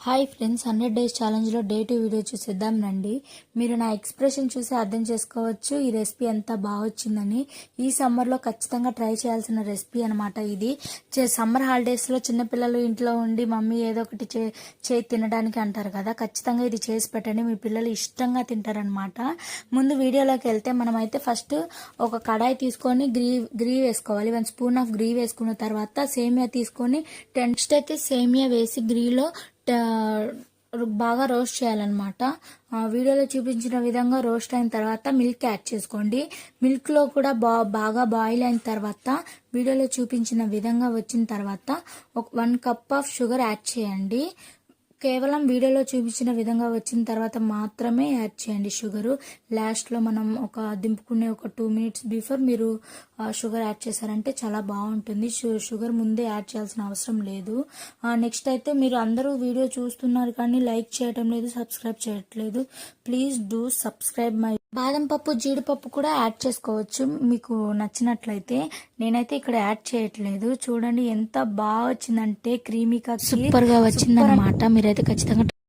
Hi friends, 100 days ఛాలెంజ్లో day 2 video చూసేద్దాం రండి. మీరు నా ఎక్స్ప్రెషన్ చూసి అర్థం చేసుకోవచ్చు ఈ రెసిపీ ఎంత బాగా వచ్చిందని. ఈ సమ్మర్లో ఖచ్చితంగా ట్రై చేయాల్సిన రెసిపీ అనమాట ఇది. సమ్మర్ హాలిడేస్లో చిన్నపిల్లలు ఇంట్లో ఉండి మమ్మీ ఏదో ఒకటి చేసి తినడానికి అంటారు కదా, ఖచ్చితంగా ఇది చేసి పెట్టండి, మీ పిల్లలు ఇష్టంగా తింటారనమాట. ముందు వీడియోలోకి వెళ్తే మనమైతే ఫస్ట్ ఒక కడాయి తీసుకొని గ్రీ వేసుకోవాలి. 1 స్పూన్ ఆఫ్ గ్రీ వేసుకున్న తర్వాత సేమియా తీసుకొని నెక్స్ట్ అయితే సేమియా వేసి గ్రీలో బాగా రోస్ట్ చేయాలన్నమాట. వీడియోలో చూపించిన విధంగా రోస్ట్ అయిన తర్వాత మిల్క్ యాడ్ చేసుకోండి. మిల్క్లో కూడా బాగా బాయిల్ అయిన తర్వాత వీడియోలో చూపించిన విధంగా వచ్చిన తర్వాత 1 కప్ ఆఫ్ షుగర్ యాడ్ చేయండి. కేవలం వీడియోలో చూపించిన విధంగా వచ్చిన తర్వాత మాత్రమే యాడ్ చేయండి షుగరు. లాస్ట్లో మనం దింపుకునే 2 మినిట్స్ బిఫోర్ మీరు షుగర్ యాడ్ చేశారంటే చాలా బాగుంటుంది. షుగర్ ముందే యాడ్ చేయాల్సిన అవసరం లేదు. నెక్స్ట్ అయితే మీరు అందరూ వీడియో చూస్తున్నారు కానీ లైక్ చేయటం లేదు, సబ్స్క్రైబ్ చేయట్లేదు. Please do subscribe my. బాదం పప్పు, జీడిపప్పు కూడా యాడ్ చేసుకోవచ్చు మీకు నచ్చినట్లయితే. నేనైతే ఇక్కడ యాడ్ చేయట్లేదు. చూడండి ఎంత బాగా వచ్చిందంటే క్రీమీగా సూపర్ గా వచ్చిందనమాట. మీరైతే ఖచ్చితంగా